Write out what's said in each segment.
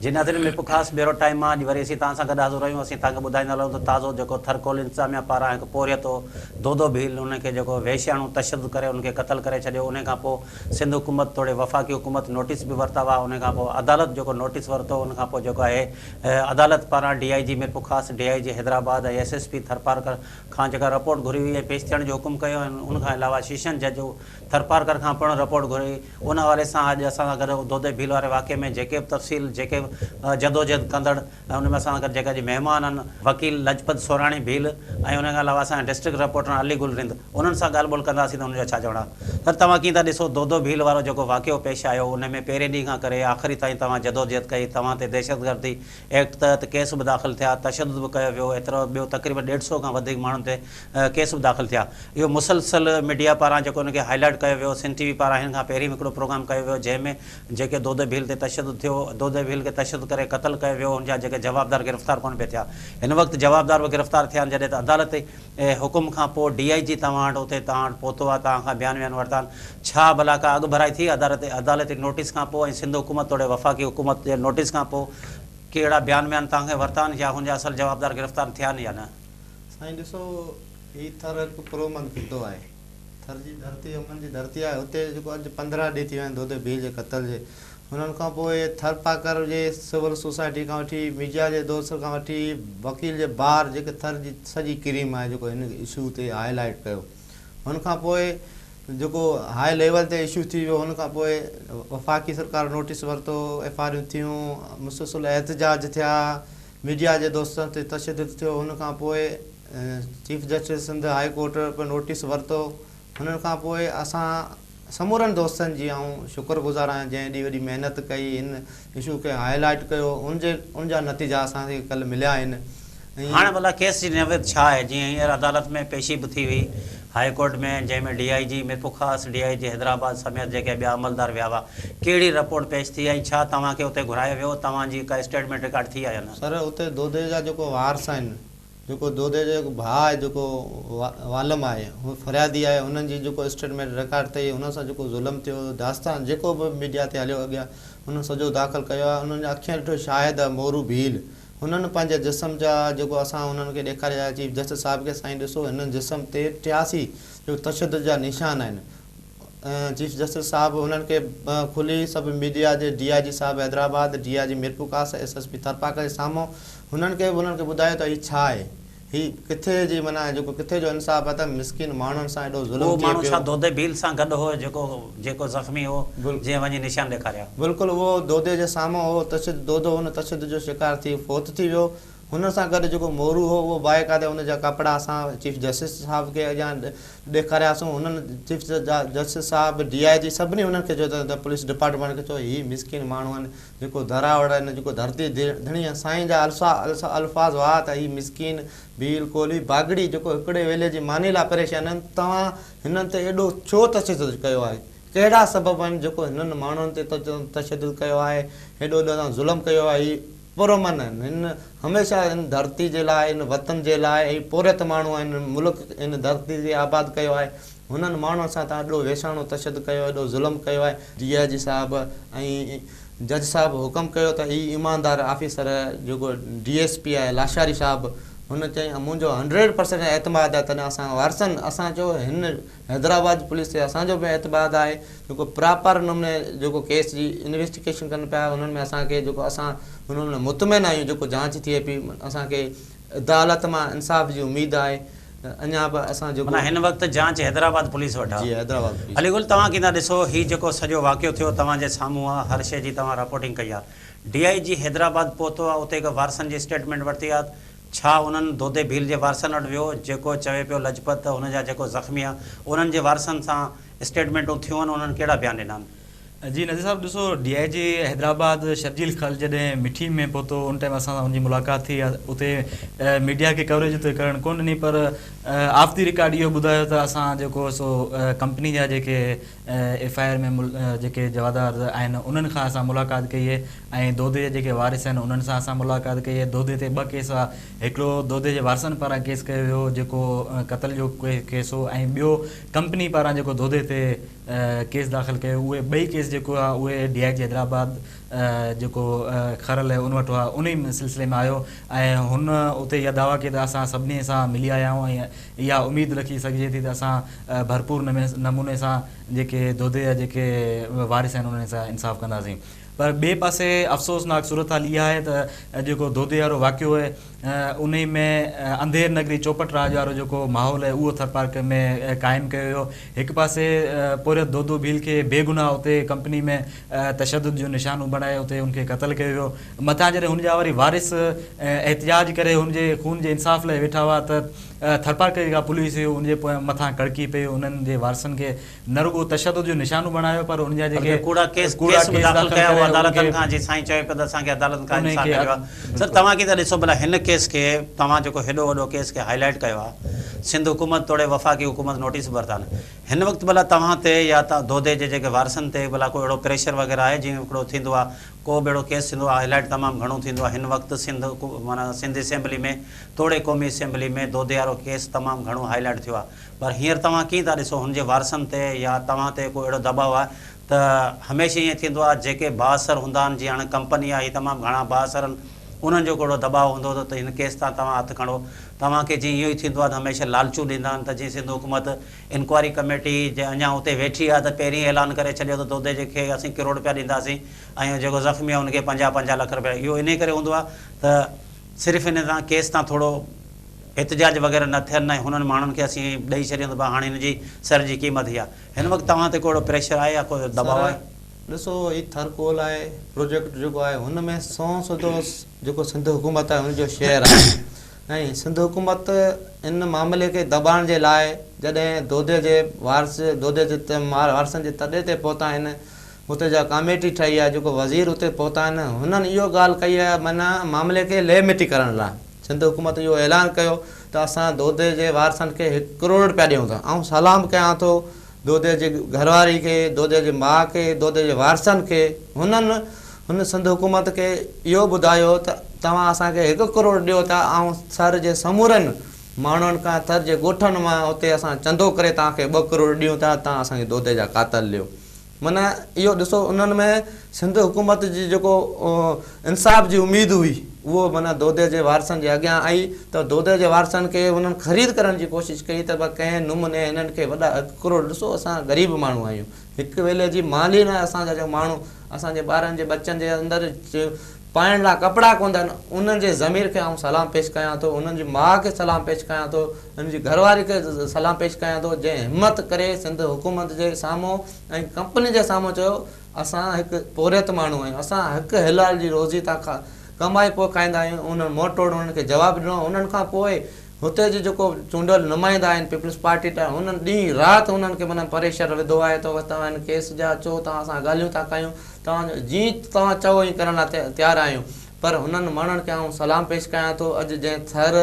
जी नाज़रीन में ख़ासि ॿेरो टाइम आहे वरी असीं तव्हां सां गॾु हाज़िर आहियूं। असीं तव्हांखे ॿुधाईंदा हलूं त ताज़ो जेको थरकोल इंतिज़ामिया पारां हिकु पोरियतो दोदो भील उनखे जेको वेश्याणु तशदुद करे उनखे क़तल करे छॾियो। उन खां पोइ सिंध हुकूमत तोड़े वफ़ाक़ी हुकूमत नोटिस बि वरिता हुआ। उन खां पोइ अदालत जेको नोटिस वरितो उन खां पोइ जेको आहे अदालत पारां DIG में ख़ासि DIG हैदराबाद ऐं SSP थरपारकर खां जेका रिपोर्ट घुरी हुई ऐं पेश थियण जो हुकुम कयो। उनखां अलावा सेशन जज थरपारकर खां पिणु रिपोर्ट घुरी। उन हवाले सां अॼु असां सां गॾु दोदे भील वारे वाक़े में जेके बि तफ़सील जेके जदोजहद कंदड़ उन में असां गॾु जेका महिमान आहिनि वकील लजपत सोराणी भील ऐं उन खां अलावा असांजा डिस्ट्रिक्ट रिपोर्टर अली गुल रिंद उन्हनि सां ॻाल्हि ॿोल कंदासीं त उनजो छा चवणु आहे। सर तव्हां कीअं था ॾिसो दोदो भील वारो जेको वाक़ियो पेश आयो उन में पहिरें ॾींहं खां करे आख़िरी ताईं तव्हां जदोजहद कई, तव्हां ते दहशतगर्दी एक्ट तहत केस बि दाख़िल थिया, तशदुद बि कयो वियो, एतिरो ॿियो तक़रीबन 150 खां वधीक माण्हुनि ते केस बि दाख़िल थिया। इहो मुसलसल मीडिया पारां जेको उनखे हाईलाइट कयो वियो, सिंध TV पारां हिन खां पहिरीं हिकिड़ो प्रोग्राम कयो वियो जंहिंमें जेके दोदे भील ते तशदुद थियो, दोदे भील खे तशदुद करे क़तल कयो वियो, उनजा जेके जवाबदार गिरफ़्तार कोन पिया थिया। हिन वक़्तु जवाबदार बि गिरफ़्तार थिया आहिनि जॾहिं त अदालत हुकुम खां पोइ DIG तव्हां वटि उते तव्हां वटि पहुतो आहे, तव्हां खां बयान वयान वरिता आहिनि। छा भला का अॻु भराई थी अदालती नोटिस खां पोइ ऐं सिंध हुकूमत तोड़े वफ़ाक़ी हुकूमत जे नोटिस खां पोइ कहिड़ा बयान वयान तव्हांखे वरिता आहिनि या हुनजा असल जवाबदार गिरफ़्तार थिया आहिनि या न? साईं ॾिसो ही थर हिकु पुरोमन खितो आहे, थर जी धरती अमन जी धरती आहे। हुते जेको अॼु 15 ॾींहं थी विया आहिनि दोदे भील जे क़तल जे। हुननि खां पोइ थरपाकर जे सिविल सोसाइटी खां वठी मीडिया जे दोस्त खां वठी वकील जे बार जेके थर जी सॼी क्रीम आहे जेको हिन इशू ते हाईलाइट कयो। हुन खां पोइ जेको हाई लेवल ते इशू थी वियो, हुन खां पोइ वफ़ाक़ी सरकार नोटिस वरितो, FIRूं थियूं, मुसलसल एहतजाज थिया, मीडिया जे दोस्तनि ते तशदुद थियो। हुन खां पोइ chief justice Sindh high court पे नोटिस वरितो। हुन खां पोइ असां समूरनि दोस्तनि जी आऊं शुक्रगुज़ार आहियां जंहिं एॾी वॾी महिनत कई, हिन इशू खे हाईलाइट कयो, उनजा नतीजा असांखे कल्ह मिलिया आहिनि। हाणे भला केस जी नवेद छा आहे? जीअं हींअर अदालत में पेशी बि थी हुई हाई कोर्ट में जंहिंमें DIG में ख़ासि DIG हैदराबाद समेत जेके ॿिया अमलदार विया हुआ, कहिड़ी रिपोर्ट पेश थी ऐं छा तव्हांखे उते घुरायो वियो, तव्हांजी का स्टेटमेंट रिकॉर्ड थी आहे या न? सर उते दोदे जा जेको वारस आहिनि, जेको दोदे जो भाउ आहे जेको वालम आहे, उहो फरियादी आहे, हुननि जी जेको स्टेटमेंट रिकॉर्ड अथई, हुन सां जेको ज़ुल्म थियो दास्तान जेको बि मीडिया ते हलियो अॻियां हुन सॼो दाख़िल कयो आहे। हुननि जा अखियूं ॾिठो शाहिद मोरू भील, हुननि पंहिंजे जिस्म जा जेको असां हुननि खे ॾेखारिया चीफ जस्टिस साहिब खे, साईं ॾिसो हिननि जिस्म ते 83 जो तशदुद जा निशान आहिनि। चीफ जस्टिस साहिबु हुननि खे खुली सभु मीडिया जे DIG साहिबु हैदराबाद, DIG मीरपुखास, SSP थरपाकर जे साम्हूं हुननि खे ॿुधायो त हीउ छा आहे, ही किथे जी माना जेको किथे जो इंसाफ़ आहे त मिसकिन माण्हुनि सां एॾो ज़ुल्म थियो। माण्हू छा दोदे भील सां गॾु हो जेको ज़ख़्मी हो जीअं वञी निशान ॾेखारिया? बिल्कुलु उहो दोदे जे साम्हूं हो दोदो हुन तशदुद जो शिकार थी फोत थी वियो। हुन सां गॾु जेको मोरू हो उहो बाइकाइदे हुनजा कपिड़ा असां चीफ जस्टिस साहिब खे अॻियां ॾेखारियासीं। हुननि चीफ जस्टिस साहिबु DIG सभिनी हुननि खे चयो त पुलिस डिपार्टमेंट खे चयो हीअ मिसकिन माण्हू आहिनि जेको धरावड़ आहिनि, जेको धरती धणी साईं जा अल्फाज़ हुआ त हीअ मिसकिन भील कोली बागड़ी जेको हिकिड़े वेले जी मानी लाइ परेशान आहिनि, तव्हां हिननि ते एॾो छो तशदुद कयो आहे, कहिड़ा सबब आहिनि जेको हिननि माण्हुनि ते तशदुद कयो आहे, हेॾो तव्हां ज़ुल्म कयो आहे। हीअ पुरमन आहिनि, हिन हमेशह हिन धरती जे लाइ, हिन वतन जे लाइ, पोरियत माण्हू आहिनि, मुल्क हिन धरती ते आबाद कयो आहे। हुननि माण्हुनि सां तव्हां एॾो वेशाणो तशदुद कयो, एॾो ज़ुल्म कयो आहे। DIG साहिबु ऐं जज साहिबु हुकुम कयो त हीअ ईमानदार ऑफिसर जेको DSP आहे लाशारी साहिबु, हुन चई मुंहिंजो 100% एतमाद आहे। तॾहिं असां वारसनि असां चयो हिन हैदराबाद पुलिस ते असांजो बि एतमाद आहे, जेको प्रॉपर नमूने जेको केस जी इन्वेस्टिगेशन कनि पिया, हुननि में असांखे जेको असां हुननि में मुतमिन आहियूं जेको जांच थिए पई, असांखे अदालत मां इंसाफ़ जी उमेदु आहे। अञा बि असां जेको हिन वक़्तु जांच हैदराबाद पुलिस वटि आहे। जी हैदराबाद। अलीगुल तव्हां कीअं ॾिसो हीउ जेको सॼो वाक़ियो थियो तव्हांजे साम्हूं आहे, हर शइ जी तव्हां रिपोर्टिंग कई आहे। DIG हैदराबाद पहुतो आहे, उते हिकु वारसनि जी स्टेटमेंट वरिती आहे। छा उन्हनि दोदे भील जे वारसनि वटि वियो जेको चवे पियो लजपत हुनजा जेको ज़ख़्मी आहे उन्हनि जे वारसनि सां स्टेटमेंटूं थियूं आहिनि, उन्हनि कहिड़ा बयान ॾिना आहिनि? जी नज़ीर साहब ॾिसो DIG हैदराबाद शर्जील खल जॾहिं मिठी में पहुतो उन टाइम असां सां उनजी मुलाक़ात थी। उते मीडिया खे कवरेज उते करणु कोन ॾिनी, पर आफ़ती रिकॉर्ड इहो ॿुधायो त असां जेको सो कंपनी जा जेके FIR में जेके जवाबदार आहिनि उन्हनि खां असां मुलाक़ात कई आहे ऐं दोदे जा जेके वारिस आहिनि उन्हनि सां असां मुलाक़ात कई आहे। दोदे ते 2 केस आहे, हिकिड़ो दोदे जे वारसनि पारां केस कयो वियो जेको क़तल जो केस हो, ऐं ॿियो कंपनी पारां जेको दोदे ते केस दाख़िल कयो, उहे 2 केस जेको आहे उहे DIG हैदराबाद जेको खरल आहे उन वटि हुआ उन सिलसिले में आयो ऐं हुन उते इहा दावा कई त असां सभिनी सां मिली आया आहियूं ऐं इहा उमेदु रखी सघिजे थी त असां भरपूर नमूने सां जेके दोदे जा जेके वारिस आहिनि उन्हनि सां इंसाफ़ कंदासीं। पर ॿिए पासे अफ़सोसनाक सूरत हाल इहा आहे त जेको दोदे वारो वाक़ियो आहे उन में अंधेर नगरी चौपट राज वारो जेको माहौल आहे उहो थरपार्क में क़ाइमु कयो वियो। हिकु पासे पोरियत दोदो भील खे बेगुनाह उते कंपनी में तशदुद जो निशानो बणाए उते उनखे क़तलु कयो वियो। मथां जॾहिं हुनजा वरी वारिस एहतिजाज करे हुनजे खून जे इंसाफ़ लाइ वेठा हुआ त थरपार्क जेका पुलिस हुई उनजे मथां कड़की पई, उन्हनि जे वारसनि खे न रुॻो तशदुद जो निशानो बणायो पर उनजा जेके कूड़ा केस दाख़िल कया हुआ अदालतनि खां, जीअं साईं चयो पिया त असांखे अदालतनि खां इंसाफ़ मिलियो आहे। सर तव्हां कीअं था ॾिसो भला हिन केस खे, तव्हां जेको हेॾो वॾो केस खे हाईलाइट कयो आहे, सिंध हुकूमत तोड़े वफ़ाक़ी हुकूमत नोटिस बरतान, हिन वक़्तु भला तव्हां ते या दोदे जे जेके वारसनि ते भला कोई अहिड़ो प्रेशर वग़ैरह आहे जीअं हिकिड़ो थींदो आहे को बि अहिड़ो केस थींदो आहे हाईलाइट तमामु घणो थींदो आहे? हिन वक़्तु माना सिंध असेंबली में तोड़े क़ौमी असेंबली में दोदे वारो केस तमामु घणो हाईलाइट थियो आहे, पर हींअर तव्हां कीअं था ॾिसो हुनजे वारसनि ते या तव्हां ते कोई अहिड़ो दबाव आहे त हमेशह ईअं थींदो आहे जेके बाअसर हूंदा आहिनि, जीअं हाणे कंपनी आहे, तमामु घणा बाअसर आहिनि, उन्हनि जो कहिड़ो दबाव हूंदो त हिन केस तां तव्हां हथु खणो? तव्हांखे जीअं इहो ई थींदो आहे त हमेशह लालचू ॾींदा आहिनि त जीअं सिंध हुकूमत इंक्वायरी कमेटी जे अञा हुते वेठी आहे त पहिरीं ऐलान करे छॾियो त दोदे खे असीं करोड़ रुपया ॾींदासीं ऐं जेको ज़ख़्मी आहे उनखे 50-50 लख रुपया। इहो इन करे हूंदो आहे त सिर्फ़ु इन तां केस तां थोरो एहतिजाज वग़ैरह न थियनि ऐं हुननि माण्हुनि खे असीं ॾेई छॾियूं त हाणे हिनजी सर जी क़ीमत ई आहे। हिन वक़्तु तव्हां ते कोई प्रेशर आहे या कोई दबाव आहे? ॾिसो हीउ थरकोल आहे प्रोजेक्ट जेको आहे हुन में 100% जेको सिंध हुकूमत आहे हुनजो शेयर आहे ऐं सिंध हुकूमत इन मामले खे दॿाइण जे लाइ जॾहिं दोदे जे वारसनि जे तॾे ते पहुता आहिनि, हुते जा कमेटी ठही आहे, जेको वज़ीर हुते पहुता आहिनि, हुननि इहो ॻाल्हि कई आहे माना मामले खे लेमिटी करण लाइ सिंध हुकूमत इहो ऐलान कयो त असां दोदे जे वारसनि खे 1 करोड़ रुपया ॾियूं था। ऐं सलाम कयां थो दोदे जी घरवारी खे, दोदे जी माउ खे, दोदे जे वारसनि खे। हुन सिंध हुकूमत खे इहो ॿुधायो त तव्हां असांखे 1 करोड़ ॾियो था ऐं सर जे समूरनि माण्हुनि खां, थर जे ॻोठनि मां उते असां चंदो करे तव्हांखे 2 करोड़ ॾियूं था, तव्हां असांखे दोदे जा कातल ॾियो। माना इहो ॾिसो उन्हनि में सिंध हुकूमत जी जेको इंसाफ़ जी उमेदु हुई उहो माना दोदे जे वारसनि जे अॻियां आई त दोदे जे वारसनि खे हुननि ख़रीद करण जी कोशिशि कई त कंहिं नमूने हिननि खे वॾा 1 करोड़, ॾिसो असां ग़रीब माण्हू आहियूं, हिकु वेले जी माली न असांजा जो माण्हू, असांजे ॿारनि जे बचनि जे अंदरि पाइण लाइ कपिड़ा कोन था, उन्हनि जे ज़मीर खे आउं सलाम पेश कयां थो, उन्हनि जी माउ खे सलाम पेश कयां थो, उन्हनि जी घरवारी खे सलाम पेश कयां थो, जंहिं हिमत करे सिंध हुकूमत जे साम्हूं ऐं कंपनी जे साम्हूं चयो असां हिकु पोरियत माण्हू आहियूं, असां हिकु हलाल जी रोज़ी था कमाए पोइ खाईंदा आहियूं। उन्हनि मोटोड़ उन्हनि खे जवाबु ॾिनो। उन्हनि खां पोइ हुते जी जेको चूंडियल नुमाइंदा आहिनि पीपल्स पार्टी था, हुननि ॾींहुं राति हुननि खे माना परेशर विधो आहे त तव्हां हिन केस जा अचो, तव्हां सां ॻाल्हियूं था कयूं, तव्हां जीअं तव्हां चओ ई करण लाइ तयारु आहियूं। पर हुननि माण्हुनि खे आउं सलाम पेश कयां थो, अॼु जंहिं थर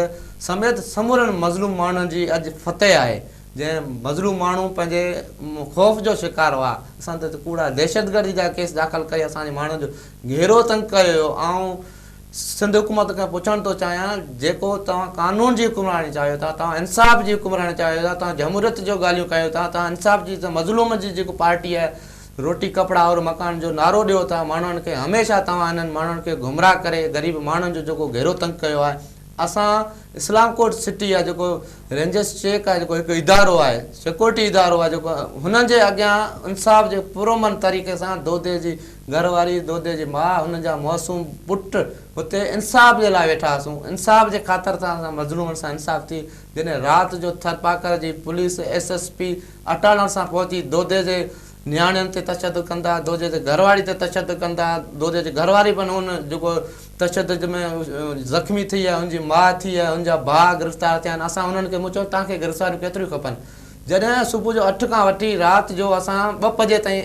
समेत समूरनि मज़लूम माण्हुनि जी अॼु फतेह आहे, जंहिं मज़लूम माण्हू पंहिंजे ख़ौफ़ जो शिकार हुआ, असां त कूड़ा दहशतगर्दी जा केस दाख़िल करे असांजे माण्हुनि जो घेरो तंग कयो। ऐं सिंध हुकूमत खां पुछणु थो चाहियां, जेको तव्हां कानून जी हुकुमरानी चाहियो था, तव्हां इंसाफ़ जी हुकुमरानी चाहियो था, तव्हां जमहूरियत जो ॻाल्हियूं कयो था, तव्हां इंसाफ़ जी मज़लूम जी जेको पार्टी आहे, रोटी कपिड़ा और मकान जो नारो ॾियो था माण्हुनि खे, हमेशह तव्हां हिननि माण्हुनि खे गुमराह करे ग़रीब माण्हुनि जो जेको घेरो तंग कयो आहे। असां इस्लाम कोट सिटी आहे, जेको रेंजर्स चेक आहे, जेको हिकु इदारो आहे, सिक्योरिटी इदारो आहे, जेको हुननि जे अॻियां इंसाफ़ जे पुरमन तरीक़े सां दोदे जी घरवारी, दोदे जी माउ, हुननि जा मासूम पुट हुते इंसाफ़ जे लाइ वेठा हुआसीं। इंसाफ़ जे ख़ातिर सां असां मज़लूमनि सां इंसाफ़ थी। जॾहिं राति जो थरपाकर जी पुलिस SSP अटालण सां पहुची दोदे जे नियाणियुनि ते तशदुद कंदा, दोदे जे घरवारी ते तशदुद कंदा, दोदे जी घरवारी पण हुन जेको तशदुद में ज़ख़्मी थी आहे, हुनजी माउ थी आहे, हुनजा भाउ गिरफ़्तार थिया आहिनि। असां हुननि खे चयो तव्हांखे गिरफ़्तारियूं केतिरियूं खपनि? जॾहिं सुबुह जो 8 खां वठी राति जो असां 2 बजे ताईं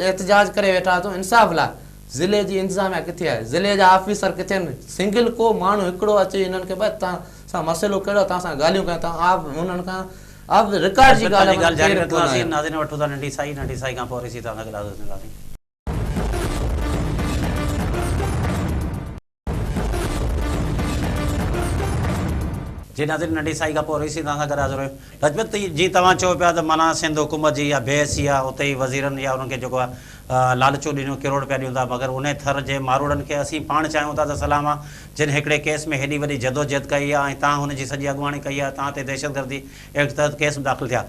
एहतिजाज करे वेठा हुआसीं इंसाफ़ लाइ। ज़िले जी इंतिज़ामिया किथे आहे? ज़िले जा ऑफिसर किथे आहिनि? सिंगल को माण्हू हिकिड़ो अची हिननि खे भई तव्हां सां मसइलो कहिड़ो, तव्हां सां ॻाल्हियूं कयूं, तव्हां हुननि खां अब रिकॉर्ड जी ॻाल्हि जारी रखंदासीं। नाज़रीन वठो था नंढी साई खां पोइ वरी तव्हां सां ॻाल्हाईंदासीं। जी नाज़रीन नंढी साई खां पोइ तव्हां सां गॾु हाज़िर हुयो। रजपत जीअं तव्हां चओ पिया त माना सिंध हुकूमत जी या बेहसी आहे, उते ई वज़ीरनि या उन्हनि खे जेको आहे लालचो ॾिनो करोड़ रुपया ॾियूं था, मगर उन थर जे मारोड़नि खे असीं पाण चाहियूं था त सलाम आहे जिन हिकिड़े केस में हेॾी वॾी जदोजहद कई आहे ऐं तव्हां हुनजी सॼी अॻुवाणी कई आहे, तव्हां ते दहशतगर्दी एक्ट तहत केस दाख़िल थिया।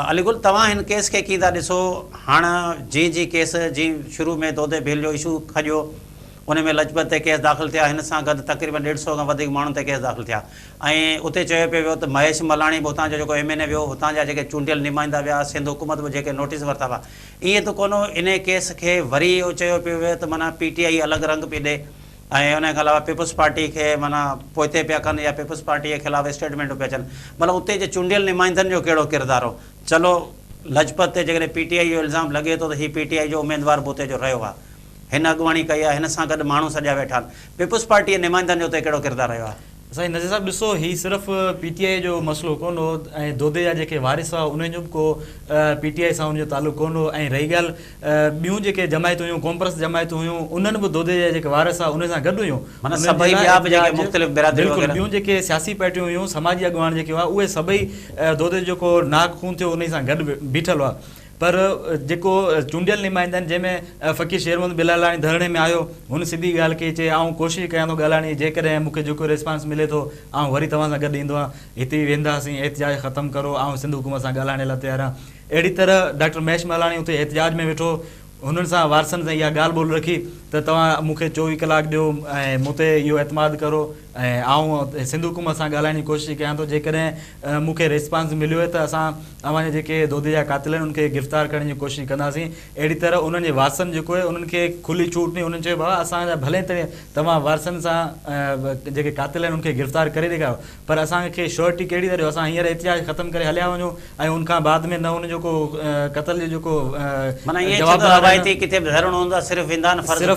अलीगुल तव्हां हिन केस खे कीअं था ॾिसो? हाणे जीअं केस जीअं शुरू में दोदे भील जो इशू खॼो, उन में लजपत ते केस दाख़िल थिया, हिन सां गॾु तक़रीबन 150 खां वधीक माण्हुनि ते केस दाख़िल थिया ऐं उते चयो पियो वियो त महेश मलाणी बि हुतां जो जेको MNA वियो, हुतां जा जेके चूंडियल नुमाइंदा विया, सिंध हुकूमत बि जेके नोटिस वरिता हुआ, ईअं त कोन्हो इन केस खे वरी इहो चयो पियो वियो त माना PTI अलॻि रंग पई ॾे ऐं उन खां अलावा पीपुल्स पार्टी खे माना पोइते पिया कनि या पीपुल्स पार्टी जे ख़िलाफ़ स्टेटमेंटूं पिया अचनि। मतिलबु उते जे चूंडियल नुमाइंदनि जो कहिड़ो किरदारु हो? चलो लजपत ते जेकॾहिं PTI जो इल्ज़ाम लॻे थो त हीउ PTI जो उमेदवार बि उते जो रहियो आहे, हिन अॻुवाणी कई आहे, हिन सां गॾु माण्हू सॼा वेठा आहिनि, पीपुल्स पार्टी जे नुमाइंदनि जो उते कहिड़ो किरदारु रहियो आहे? साईं नज़ीर साहब ॾिसो, हीउ सिर्फ़ु PTI जो मसइलो कोन हो ऐं दोदे जा जेके वारिस हुआ उन्हनि जो बि को PTI सां उनजो तालुक़ु कोन हो ऐं रही ॻाल्हि ॿियूं जेके जमायतूं हुयूं, कॉम्प्रेस जमायतूं हुयूं, उन्हनि बि दोदे जा जेके वारिस हुआ उन सां गॾु हुयूं। ॿियूं जेके सियासी पार्टियूं हुयूं, समाजी अॻुवान जेके हुआ, उहे सभई दोदे जो नाग खून थियो उन सां गॾु बीठल हुआ। पर जेको चूंडियल नुमाइंदा आहिनि, जंहिंमें फ़कीर शेरमंद बिलालाणी धरणे में आयो, हुन सिधी ॻाल्हि कई, चए आउं कोशिशि कयां थो ॻाल्हाइण, जेकॾहिं मूंखे जेको रिस्पॉन्स मिले थो आउं वरी तव्हां सां गॾु ईंदो आहियां, हिते वेंदासीं, एहतिजाज ख़तमु करो, आउं सिंध हुकूमत सां ॻाल्हाइण लाइ तयारु आहियां। अहिड़ी तरह डॉक्टर महेश मलाणी उते एहतिजाज में वेठो, हुननि सां वारसनि सां इहा ॻाल्हि ॿोल रखी त तव्हां मूंखे 24 कलाक ॾियो ऐं मूं ते इहो एतमाद करो ऐं आउं सिंध हुकूमत सां ॻाल्हाइण जी कोशिशि कयां थो, जेकॾहिं मूंखे रिस्पॉन्स मिलियो आहे त असां अव्हांजे जेके दोदे जा कातिल आहिनि उनखे गिरफ़्तार करण जी कोशिशि कंदासीं। अहिड़ी तरह उन्हनि जे वारसनि जेको आहे उन्हनि खे खुली छूट ॾिनी, उन्हनि चयो भाउ असांजा भले तव्हां वारसनि सां जेके कातिल आहिनि उनखे गिरफ़्तार करे ॾेखारियो, पर असांखे श्योरिटी कहिड़ी था ॾियो, असां हींअर एहतिजाज ख़तमु करे हलिया वञूं ऐं उनखां बाद में न हुन जेको क़तल जो जेको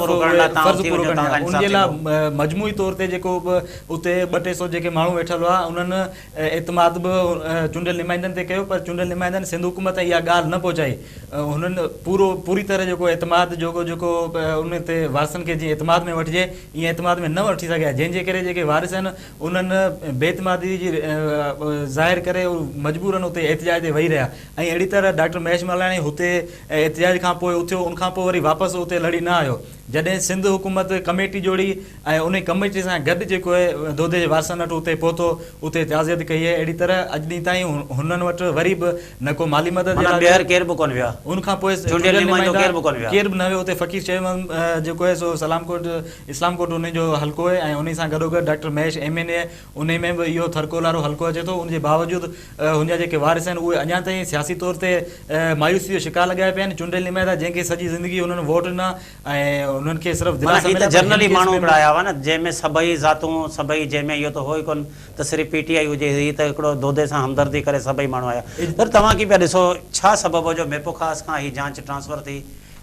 उनजे लाइ मजमूई तौर ते जेको उते 200-300 जेके माण्हू वेठल हुआ उन्हनि एतमाद बि चूंडियल नुमाइंदनि ते कयो, पर चूंडियल नुमाइंदनि सिंध हुकूमत इहा ॻाल्हि न पहुचाई। हुननि पूरी तरह जेको एतमाद जेको उन ते वारसनि खे जीअं एतमाद में वठिजे, ईअं एतमाद में न वठी सघिया, जंहिंजे करे जेके वारिस आहिनि उन्हनि बेतमादी जी ज़ाहिर करे मजबूरन उते एहतिजाज ते वेही रहिया। ऐं अहिड़ी तरह डॉक्टर महेश मलाणी हुते एहतिजाज खां पोइ उथियो, उनखां पोइ वरी वापसि उते लड़ी न आयो। जॾहिं सिंध हुकूमत कमेटी जोड़ी ऐं उन कमेटी सां गॾु जेको आहे दोदे जे वारसनि वटि उते पहुतो, उते ताज़ियत कई आहे। अहिड़ी तरह अॼु ॾींहुं ताईं हुननि वटि वरी बि न को माली मदद केर बि कोन वियो, उनखां पोइ केर बि न वियो। उते फ़कीर शेरमंद जेको आहे सो इस्लाम कोट उनजो हल्को आहे ऐं उन सां गॾोगॾु डॉक्टर महेश MNA उन में बि इहो थरकोल वारो हल्को अचे थो। उनजे बावजूदि हुनजा जेके वारिस आहिनि उहे अञा ताईं सियासी तौर ते मायूसी जो शिकार लॻाया पिया आहिनि। चूंडियल नुमाइंदा जंहिंखे सॼी ज़िंदगी उन्हनि वोट ॾिना ऐं उन्हनि खे सिर्फ़ु जनरली माण्हू हिकिड़ा आया हुआ न, जंहिंमें सभई ज़ातूं सभई, जंहिंमें इहो त हो ई कोन त सिर्फ़ु PTI हुजे, हीअ त हिकिड़ो दोदे सां हमदर्दी करे सभई माण्हू आया। पर तव्हां की पिया ॾिसो, छा सबबु हो जो मेपोखास खां हीअ जांच ट्रांसफर थी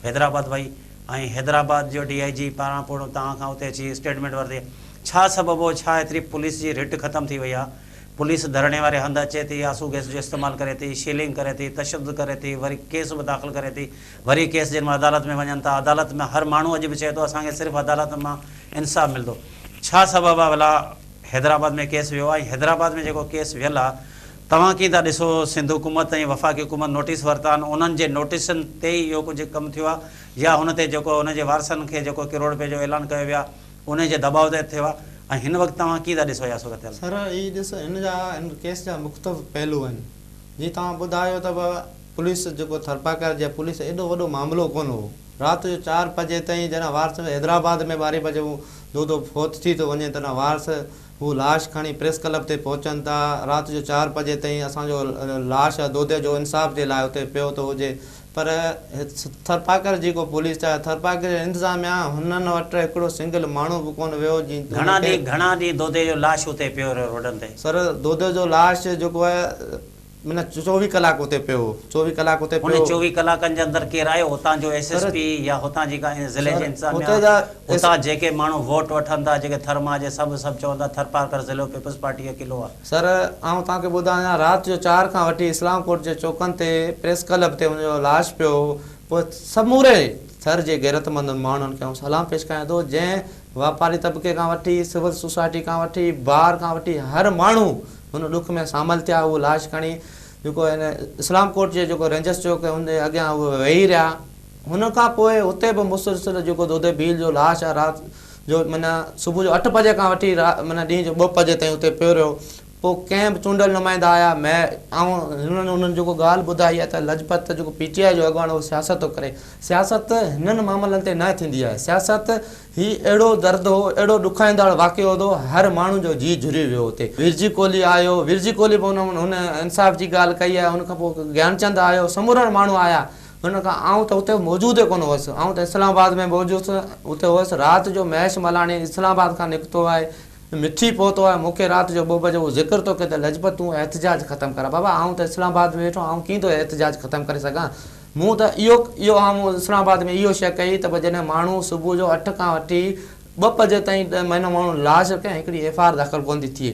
हैदराबाद वई ऐं हैदराबाद जो DIG पारां पोइ तव्हां खां उते अची स्टेटमेंट वरिती? छा सबबु हो? छा एतिरी पुलिस जी रिट ख़तमु थी वई आहे? पुलिस धरणे वारे हंधि अचे थी, आंसू गैस जो इस्तेमालु करे थी, शीलिंग करे थी, तशद्दुद करे थी, वरी केस बि दाख़िल करे थी, वरी केस जिन में अदालत में वञनि था, अदालत में हर माण्हू अॼु बि चए थो असांखे सिर्फ़ु अदालत मां इंसाफ़ मिलंदो। छा सबबु आहे भला हैदराबाद में केस वियो आहे? हैदराबाद में जेको केस वियल आहे, तव्हां कीअं था ॾिसो? सिंध हुकूमत ऐं वफ़ाक़ी हुकूमत नोटिस वरिता आहिनि, उन्हनि जे नोटिसनि ते ई इहो कुझु कमु थियो आहे या हुन ते जेको हुनजे वारसनि खे जेको करोड़ रुपए जो ऐलान कयो वियो आहे उन जे दबाव ते थियो आहे? ऐं हिन वक़्तु तव्हां कीअं था ॾिसो इहा सूरत? सर हीअ ॾिसो, हिन केस जा मुख़्तलिफ़ पहलू आहिनि। जीअं तव्हां ॿुधायो त पुलिस जेको थरपाकर जे पुलिस एॾो वॾो मामिलो कोन हो। राति जो 4 बजे ताईं जॾहिं वारस हैदराबाद में 12 बजे दोदो फोत थी थो वञे, तॾहिं वारस हू लाश खणी प्रेस क्लब ते पहुचनि था। राति जो 4 बजे ताईं असांजो लाश दोदे जो इंसाफ़ जे लाइ उते पियो थो हुजे, पर थरपाकर जेको पुलिस आहे, थरपाकर जो इंतिज़ामिया, हुननि वटि हिकिड़ो सिंगल माण्हू बि कोन वियो। घणा ॾींहं दोदे जो लाश उते पियो रहियो रोडनि ते? सर दोदे जो लाश जेको आहे माना 24 कलाक उते पियो, 24 कलाक उते पियो। 24 कलाकनि जे अंदरि केरु आयो? हुतां जो SSP या हुतां जी का ज़िले जे इंतिज़ामिया, हुतां जेके माण्हू वोट वठनि था, जेके थरमा जे सभु चवंदा थरपाकर ज़िलो पीपल्स पार्टी जो किलो आहे? सर आउं तव्हांखे ॿुधायां, राति जो 4 खां वठी इस्लाम कोट जे चौकनि ते प्रेस क्लब ते हुनजो लाश पियो। पोइ समूरे थर जे गैरतमंद माण्हुनि खे सलाम पेश कयां थो, जंहिं वापारी तबिके खां वठी, सिविल सोसाइटी खां वठी, बार खां वठी हर माण्हू हुन ॾुख में शामिल थिया। उहो लाश खणी जेको हिन इस्लाम कोट जे जेको रेंजर्स चौक हुनजे अॻियां उहे वेही रहिया हुन खां पोइ हुते बि मुसलसिल जेको दोदे भील जो लाश आहे राति जो माना सुबुह जो 8 बजे खां वठी माना ॾींहं जो 2 बजे ताईं हुते पियो रहियो। पोइ कंहिं बि चूंडियल नुमाइंदा आया हुननि जेको ॻाल्हि ॿुधाई आहे त लजपत जेको PTI जो अॻवान उहो सियासत थो करे। सियासत हिननि मामलनि ते न थींदी आहे। सियासत ही अहिड़ो दर्द हो, अहिड़ो ॾुखाईंदड़ वाक़ियो हो, हर माण्हू जो जी झुरी वियो हुते। विरजी कोहली आयो, विरजी कोहली बि हुन इंसाफ़ जी ॻाल्हि कई आहे। हुन खां पोइ ज्ञानचंद आयो, समूरनि माण्हू आया। हुन खां आउं त हुते मौजूदु ई कोन हुअसि, आउं त इस्लामाबाद में मौजूदु हुते हुअसि। राति जो महेश मलाणी इस्लामाबाद खां निकितो आहे, मिठी पहुतो आहे। मूंखे राति जो 2 बजे उहो ज़िक्र थो कए त लजपत तूं एहतिजाज ख़तमु कर। बाबा आउं त इस्लामाबाद में वेठो, आउं कीअं थो एहतिजाज ख़तमु करे सघां? मूं त इहो आउं इस्लामाबाद में इहो शइ कई त जॾहिं माण्हू सुबुह जो 8 खां वठी 2 बजे ताईं माण्हू लाश रखे हिकिड़ी FIR दाख़िल कोन थी थिए।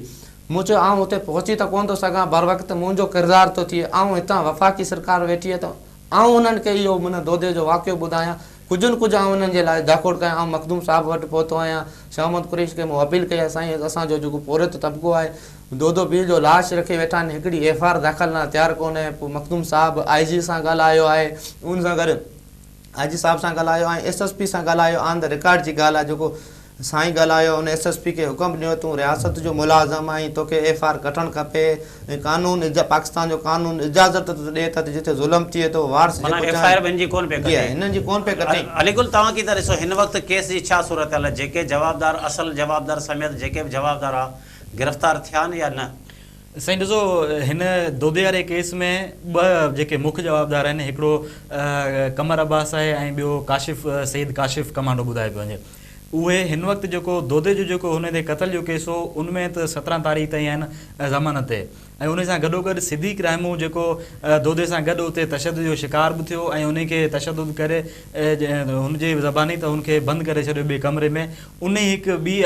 मूं चयो आउं हुते पहुची त कोन थो सघां, बर वक़्तु मुंहिंजो किरदारु थो थिए। आउं हितां वफ़ाक़ी सरकार वेठी आहे त आउं उन्हनि खे इहो माना दोदे जो वाक़ियो ॿुधायां, कुझु न कुझु आउं उन्हनि जे लाइ दाख़िल कयां। आउं मखदूम साहिब वटि पहुतो आहियां, शाह मोहम्मद कुरैशी खे मूं अपील कई आहे, साईं असांजो जेको पोरित तबिको आहे दोदो भील जो लाश रखी वेठा आहिनि, हिकिड़ी FIR दाख़िल न तयारु कोन्हे। पोइ मखदूम साहिबु IG सां ॻाल्हायो आहे, उन सां गॾु IG साहिब सां ॻाल्हायो ऐं SSP सां ॻाल्हायो। ऑन द रिकॉर्ड जी ॻाल्हि आहे, जेको साईं ॻाल्हायो उन SSP खे हुकुम ॾिनो तूं रियासत जो मुलाज़िम आहीं, तोखे FIR कढणु खपे ऐं कानून पाकिस्तान जो कानून इजाज़त ॾिए त जिथे ज़ुल्म थिए थो वारस हिननि जी कोन पे कटे। अलीगुल तव्हां की त ॾिसो हिन वक़्तु केस जी छा सूरत आहे? जेके जवाबदार असल जवाबदार समेत जेके बि जवाबदार आहे गिरफ़्तार थिया आहिनि या न? साईं ॾिसो हिन दोदे वारे केस में 2 जेके मुख्य जवाबदार आहिनि, हिकिड़ो कमर अब्बास आहे ऐं ॿियो काशिफ़ सईद काशिफ़ कमांडो ॿुधाए पियो वञे। उहे हिन वक़्तु जेको दोदे जो जेको हुन ते क़तल जो केस हो उनमें त 17 तारीख़ ताईं आहिनि ज़मानत ते, ऐं उन सां गॾोगॾु सिद्दीक़ रहमू जेको दोदे सां गॾु उते तशदुद जो शिकार बि थियो ऐं उनखे तशदुद करे हुनजी ज़बानी त हुनखे बंदि करे छॾियो ॿिए कमरे में। उन ई हिकु ॿी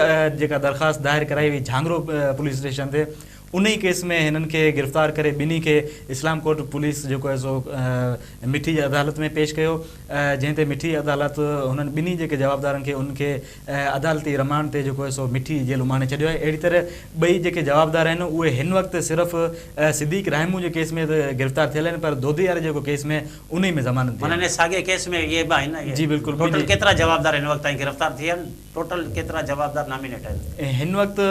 जेका दरख़्वास्त दायर कराई हुई झांगरो पुलिस स्टेशन ते, उन ई केस में हिननि खे गिरफ़्तार करे ॿिन्ही खे इस्लाम कोर्ट पुलिस जेको आहे सो मिठी जी अदालत में पेश कयो, जंहिं ते मिठी अदालत हुननि ॿिन्ही जेके जवाबदारनि खे उनखे अदालती रिमांड ते जेको आहे सो मिठी जेल उमाणे छॾियो आहे। अहिड़ी तरह 2 जेके जवाबदार आहिनि उहे हिन वक़्तु सिर्फ़ु सिद्दीक़ रहमू जे केस में गिरफ़्तार थियल आहिनि, पर दोदे वारे जेको केस में उन में ज़मानत माना साॻे केस में इहे बि आहिनि। जी बिल्कुलु। टोटल केतिरा जवाबदार हिन वक़्तु ताईं गिरफ़्तार थिया आहिनि? टोटल केतिरा जवाबदार नामिनेट आहिनि हिन वक़्तु?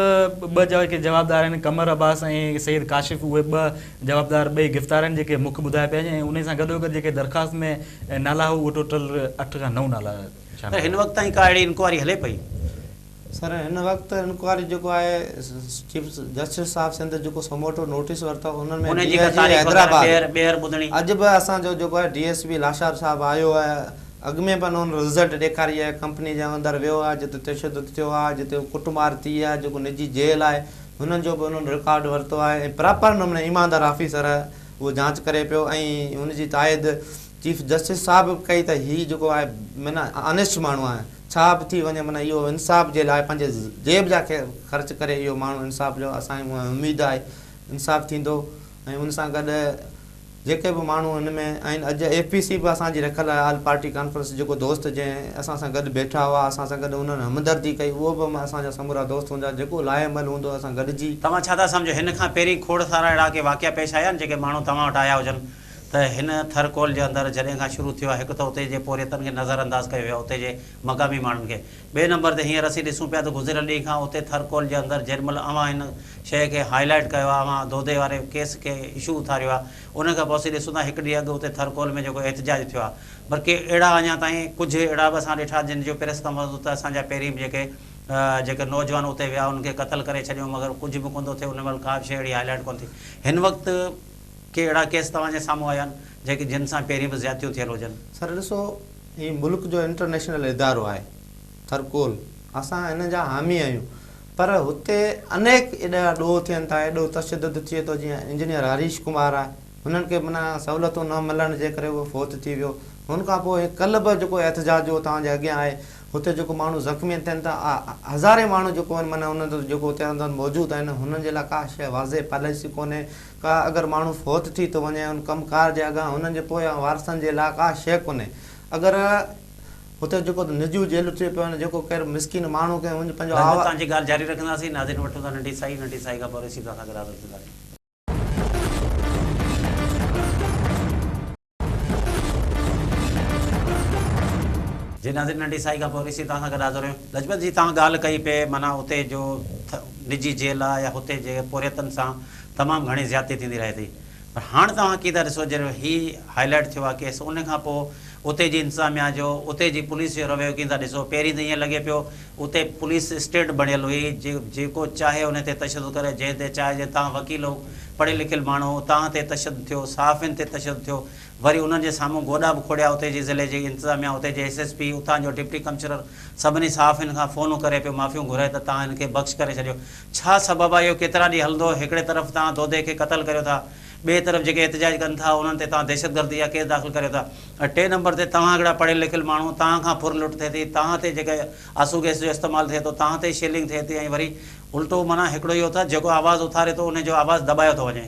2 जेके जवाबदार आहिनि कमर अब्बास ऐं सईद काशिफ़, उहे 2 जवाबदार 2 गिरफ़्तार आहिनि जेके मुख्य ॿुधाए पिया आहिनि, ऐं उन सां गॾोगॾु जेके दरख़्वास्त में नाला हो उहे टोटल 8 खां 9 नाला। हिन वक़्तु ताईं का अहिड़ी इंक्वायरी हले पई? सर हिन वक़्तु इंक्वायरी जेको आहे चीफ जस्टिस साहिब सिंध जेको समोटो नोटिस वरितो हुननि में हैदराबाद अॼु बि असांजो जेको आहे DSP लाशार साहिबु आयो आहे। अॻु में बि हुननि रिज़ल्ट ॾेखारी आहे, कंपनी जे अंदरि वियो आहे जिते तशदुद थियो आहे, जिते कुटमार थी आहे, जेको निजी जेल आहे हुननि जो बि हुननि रिकॉर्ड वरितो आहे ऐं प्रॉपर नमूने ईमानदार ऑफिसर उहो जांच करे पियो ऐं हुनजी ताइद चीफ जस्टिस साहिबु कई त हीउ जेको आहे माना ऑनेस्ट माण्हू आहे, छा बि थी वञे माना इहो इंसाफ़ जे लाइ पंहिंजे जेब जा ख़र्च करे इहो माण्हू इंसाफ़ जो असांजी उमेदु आहे इंसाफ़ थींदो। ऐं उन सां गॾु जेके बि माण्हू हिन में आहिनि, अॼु APC बि असांजी रखियलु आहे, ऑल पार्टी कॉन्फ्रेंस जेको दोस्त जंहिं असां सां गॾु वेठा हुआ, असां सां गॾु हुननि हमदर्दी कई, उहो बि असांजा समूरा दोस्त हूंदा, जेको लाहेमल हूंदो असां गॾिजी। तव्हां छा था सम्झो हिन खां पहिरीं खोड़ सारा अहिड़ा के वाक़िया पेश आया आहिनि जेके माण्हू तव्हां वटि आया हुजनि त हिन थरकोल जे अंदरि जॾहिं खां शुरू थियो आहे? हिकु त उते जे पोरियतनि खे नज़रअंदाज़ कयो वियो, उते जे मक़ामी माण्हुनि खे। ॿिए नंबर ते हींअर असीं ॾिसूं पिया त गुज़िरियल ॾींहं खां उते थरकोल जे अंदरि जेॾीमहिल अवां हिन शइ खे हाईलाइट कयो आहे, अवां दोदे वारे केस खे इशू उथारियो आहे, उन खां पोइ असीं ॾिसूं था 1 ॾींहुं अॻु उते थरकोल में जेको एहतिजाज थियो आहे। बल्कि अहिड़ा अञा ताईं कुझु अहिड़ा बि असां ॾिठा जिन जो प्रेस कॉन्फ्रेंस त असांजा पहिरीं जेके नौजवान उते विया उनखे क़तल करे छॾियो, मगर कुझु बि कोन थो थिए, उन महिल का बि शइ अहिड़ी हाईलाइट कोन थी। हिन वक़्तु के अहिड़ा केस तव्हांजे साम्हूं आया आहिनि जेके जिन सां पहिरीं बि ज़्यादतियूं थियल हुजनि? सर ॾिसो, हीउ मुल्क जो इंटरनेशनल इदारो आहे थरकोल, असां हिन जा हामी आहियूं, पर हुते अनेक एॾा ॾोह थियनि था, एॾो तशदुद थिए थो। जीअं इंजीनियर हरीश कुमार आहे, हुननि खे माना सहूलियतूं न मिलण जे करे उहो फ़ौत थी वियो। हुन खां पोइ कल्ह बि जेको एहतिजाज जो तव्हांजे अॻियां आहे, हुते जेको माण्हू ज़ख़्मी थियनि था, हज़ारे माण्हू जेको आहिनि माना हुन जेको हुते अंदरि मौजूदु आहिनि, हुननि जे लाइ का शइ वाज़े पॉलिसी कोन्हे का। अगरि माण्हू फ़ौत थी थो वञे हुन कमकार जे अॻियां हुननि जे पोयां वारसनि जे लाइ का शइ कोन्हे। अगरि हुते जेको निजी जेल थिए पियो, जेको केरु मिसकिन माण्हू खे पंहिंजो तव्हांजी ॻाल्हि जारी रखंदासीं। नाज़रीन वठूं था नंढी साई खां पोइ सीधा सां गॾु जी नाज़रीन, नंढी साई खां पोइ ॾिसी तव्हां सां गॾु हाज़िर आहियूं। लजपत जी, तव्हां ॻाल्हि कई पे माना उते जो निजी जेल आहे या हुते जे पोरियतनि सां तमामु घणी ज़्यादती थींदी रहे थी, पर हाणे तव्हां कीअं था ॾिसो जहिड़ो हीउ हाईलाइट थियो आहे केस, उन खां पोइ उते जी इंतिज़ामिया जो, उते जी पुलिस जो रवैयो कीअं था ॾिसो? पहिरीं त ईअं लॻे पियो उते पुलिस स्टेट बणियल हुई, जेको चाहे उन ते तशदुद करे, जंहिं ते चाहे, जे तव्हां वकील हो, पढ़ियल लिखियल माण्हू, तव्हां ते तशदुद थियो, सहाफ़ियुनि ते तशदुद थियो, वरी उन्हनि जे साम्हूं गोॾा बि खोड़िया उते जी ज़िले जी इंतिज़ामिया, उते जे SSP, उतां जो डिप्टी कमिश्नर सभिनी सहाफ़ियुनि खां फ़ोनूं करे पियो, माफ़ियूं घुराए त तव्हां हिनखे बख़्श करे छॾियो। छा सबबु आहे? इहो केतिरा ॾींहं हलंदो? हिकिड़े तरफ़ तव्हां दोदे खे क़तल करियो था, ॿिए तरफ़ जेके एहतजाज कनि था उन्हनि ते तव्हां दहशतगर्दी जा केस दाख़िल करियो था, ऐं टे नंबर ते तव्हां हिकिड़ा पढ़ियल लिखियल माण्हू, तव्हां खां फुर लुट थिए थी, तव्हां ते जेके आंसू गैस जो इस्तेमालु थिए थो, तव्हां ते शेलिंग थिए थी, ऐं वरी उल्टो माना हिकिड़ो इहो था जेको आवाज़ु उथारे थो उनजो आवाज़ु दॿायो थो वञे।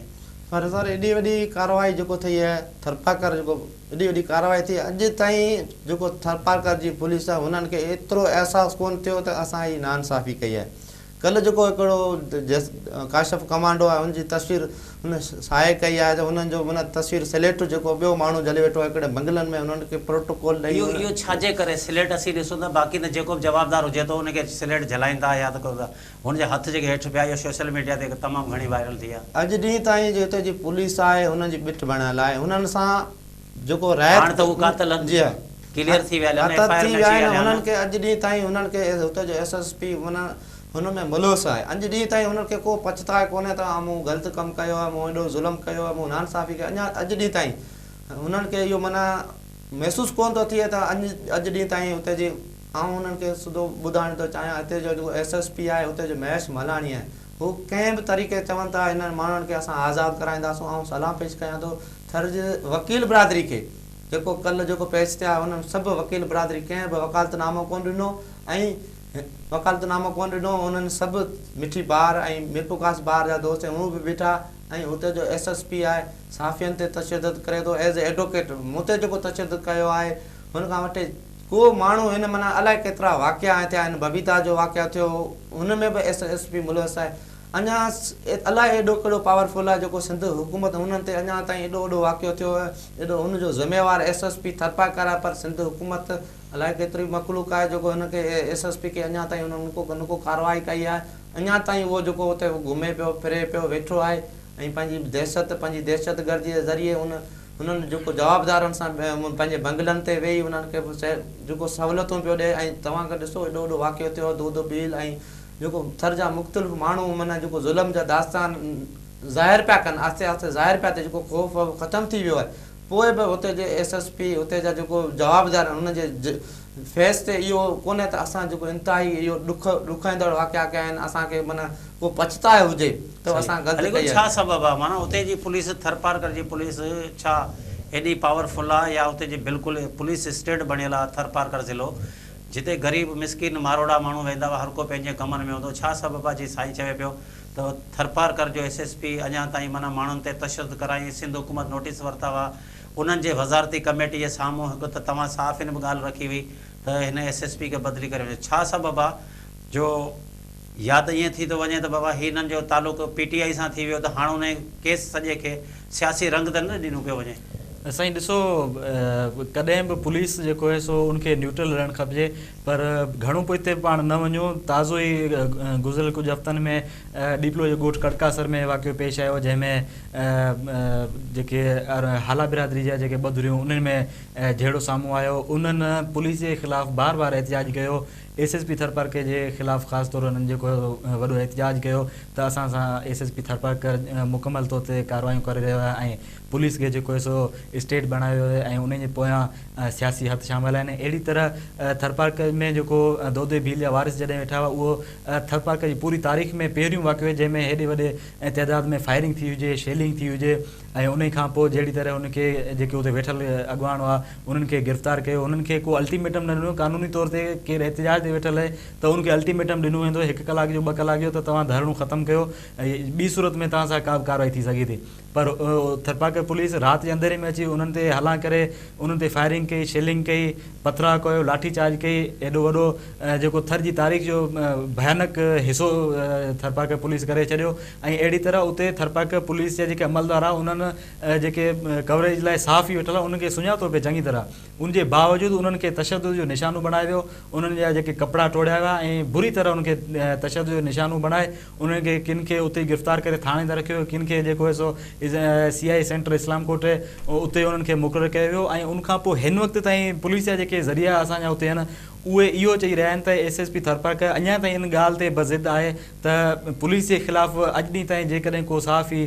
पर सर एॾी वॾी कार्रवाई जेको थी आहे, थरपाकर जेको एॾी वॾी कार्रवाई थी, अॼु ताईं जेको थरपाकर जी पुलिस आहे हुननि खे एतिरो अहसासु कोन थियो त असां ही नाइंसाफ़ी कई आहे। कल्ह जेको हिकिड़ो काशफ कमांडो आहे हुनजी तस्वीर हुन साए कई आहे, त हुननि जो हुन तस्वीर सिलेक्ट जेको ॿियो माण्हू जले वेठो आहे हिकिड़े बंगलनि में, हुननि खे प्रोटोकॉल ॾेई इहो छाजे करे सिलेट असीं ॾिसूं था, बाक़ी त जेको बि जवाबदार हुजे थो उनखे सिलेट जलाईंदा या त कयो था, हुनजे हथ जेके हेठि पिया, इहो सोशल मीडिया ते तमामु घणी वायरल थी आहे। अॼु ॾींहं ताईं जो हिते जी पुलिस आहे हुननि जी ॿिठ बणियल आहे, हुननि सां जेको हाणे त हू कातल जी क्लियर थी विया आहिनि, हुननि खे अॼु ॾींहं ताईं हुननि खे हुते जो SSP हुन में मुलविस आहे। अॼु ॾींहं ताईं हुननि खे को पछताए कोन्हे त मूं ग़लति कमु कयो आहे, मूं एॾो ज़ुल्म कयो आहे, मूं नाइंसाफ़ी कई। अञा अॼु ॾींहं ताईं हुननि खे इहो माना महसूसु कोन थो थिए त अॼु ॾींहं ताईं हुते जी, ऐं हुननि खे सिधो ॿुधाइण थो चाहियां, हिते जो जेको SSP आहे हुते जो महेश मलाणी आहे, हू कंहिं बि तरीक़े चवनि था हिननि माण्हुनि खे असां आज़ादु कराईंदासीं। ऐं सलाह पेश कयां थो थर्ज वकील बिरादरी खे, जेको कल्ह जेको पेश थिया हुननि सभु वकील बिरादरी कंहिं बि वकालतनामो कोन ॾिनो, ऐं वकालतनामो कोन ॾिनो, उन्हनि सभु मिठी बार ऐं मिरपुकास बार जा दोस्त हू बि बीठा, ऐं हुते जो SSP आहे सहाफ़ियुनि ते तशदुद करे थो एज़ एडवोकेट, मूं ते जेको तशदुद कयो आहे हुन खां वठी को माण्हू हिन माना अलाए केतिरा वाक़िया थिया आहिनि, बबीता जो वाक़िया थियो हुन में बि SSP मुलविस आहे। अञा अलाए एॾो कहिड़ो पावरफुल आहे जेको सिंध हुकूमत हुननि ते अञा ताईं एॾो वॾो वाक़ियो थियो आहे, एॾो हुनजो ज़िम्मेवारु SSP थरपाकर आहे, पर सिंध हुकूमत अलाए केतिरी मखलूक आहे जेको हिनखे SSP खे अञा ताईं हुननि को कार्रवाई कई आहे। अञा ताईं उहो जेको हुते घुमे पियो फिरे पियो वेठो आहे, ऐं पंहिंजी दहशतगर्दी जे ज़रिए हुननि जेको जवाबदारनि सां पंहिंजे बंगलनि ते वेही हुननि खे जेको सहूलियतूं पियो ॾिए। ऐं तव्हांखे ॾिसो एॾो वॾो वाक़ियो थियो, दूध भील ऐं जेको थर जा मुख़्तलिफ़ माण्हू माना जेको ज़ुल्म जा दास्तान ज़ाहिर पिया कनि, आहिस्ते आहिस्ते ज़ाहिर पिया थिए, जेको ख़ौफ़ ख़तमु थी वियो आहे। पोइ बि हुते जे SSP हुते जा जेको जवाबदार हुनजे फेस ते इहो कोन्हे त असां जेको इंतिहाई इहो ॾुखाईंदड़ वाक़िया कया आहिनि, असांखे माना को पछताए हुजे त असां ग़लति कई आहे। छा सबबु आहे? माना उते जी पुलिस, थरपारकर जी पुलिस छा एॾी पावरफुल आहे, या उते जी बिल्कुलु पुलिस स्टेट बणियल आहे थरपारकर ज़िलो, जिते ग़रीब मिसकिन मारोड़ा माण्हू वेंदा हुआ, हर को पंहिंजे कमनि में हूंदो? छा सबबु आहे? जी साईं चवे पियो त थरपारकर जो SSP अञा ताईं माना माण्हुनि ते तशदुद कराई, सिंध हुकूमत नोटिस वरिता हुआ, उन्हनि जे वज़ारती कमेटी जे साम्हूं हिकु त तव्हां सहाफ़ियुनि बि ॻाल्हि रखी हुई त हिन SSP खे बदिली करे वञे। छा सबबु आहे? जो या त ईअं थी थो वञे त बाबा हिननि जो तालुक़ु PTI सां थी वियो त हाणे उन केस सॼे खे सियासी रंग त न ॾिनो पियो वञे? साईं ॾिसो, कॾहिं बि पुलिस जेको आहे सो उनखे न्यूट्रल रहणु खपिजे, पर घणो पोइ हिते पाण न वञूं। ताज़ो ई गुज़िरियल कुझु हफ़्तनि में डीपलो जो ॻोठ कड़कासर में वाक़ियो पेश आयो, जंहिंमें जेके हाला बिरादरी जा जेके ॿधरियूं उन्हनि में जहिड़ो साम्हूं आयो, उन्हनि पुलिस जे ख़िलाफ़ु बार बार एहतिजाज कयो। SSP थरपारकर जे ख़िलाफ़ु ख़ासि तौरु हुननि जेको वॾो एहतिजाज कयो त असां सां SSP थरपारकर मुकमल तौर ते कार्रवायूं करे रहियो आहे, ऐं पुलिस खे जेको आहे सो स्टेट बणायो आहे, ऐं उन जे पोयां सियासी हथ शामिल आहिनि। अहिड़ी तरह थरपारकर में जेको दोदे भील जा वारिस जॾहिं वेठा हुआ, उहो थरपारकर जी पूरी तारीख़ में पहिरियों वाक़ियो आहे जंहिंमें हेॾे वॾे तइदाद में फायरिंग थी हुजे, शेलिंग थी हुजे, ऐं उन खां पोइ जहिड़ी तरह उनखे जेके उते वेठल अॻवान हुआ उन्हनि खे गिरफ़्तार कयो। उन्हनि खे को अल्टीमेटम न ॾिनो, क़ानूनी तौर ते केरु एहतिजाज ते वेठल आहे त उनखे अल्टीमेटम ॾिनो वेंदो 1 कलाक जो 2 कलाक जो, त तव्हां धरणो ख़तमु कयो, ॿी सूरत में तव्हां सां का बि कार्रवाई थी सघे थी। पर थरपारकर पुलिस राति जे अंदर में अची उन्हनि ते हला करे उन्हनि ते फायरिंग कई, शेलिंग कई, पथरा कयो, लाठी चार्ज कई। एॾो वॾो जेको थर जी तारीख़ जो भयानक हिसो थरपारकर पुलिस करे छॾियो। ऐं अहिड़ी तरह उते थरपारकर पुलिस जा जेके अमलदार आहे उन्हनि जेके कवरेज लाइ सहाफ़ी वेठल आहे उनखे सुञातो पिए चङी तरह, उनजे बावजूदि उन्हनि खे तशद्दुद जो निशानो बणायो वियो, उन्हनि जा जेके कपिड़ा टोड़िया विया ऐं बुरी तरह उनखे तशद्दुद जो निशानो बणाए उन्हनि खे किन खे उते गिरफ़्तार करे थाणे ते रखियो, किन खे जेको आहे सो CI सेंटर इस्लाम कोट उते उन्हनि खे मुक़ररु कयो वियो। ऐं उनखां पोइ हिन वक़्त ताईं पुलिस जा जेके ज़रिया असांजा उते आहिनि उहे इहो चई रहिया आहिनि त SSP थरपारकर अञा ताईं इन ॻाल्हि ते बज़िद आहे त पुलिस जे ख़िलाफ़ अॼु ॾींहुं ताईं जेकॾहिं को सहाफ़ी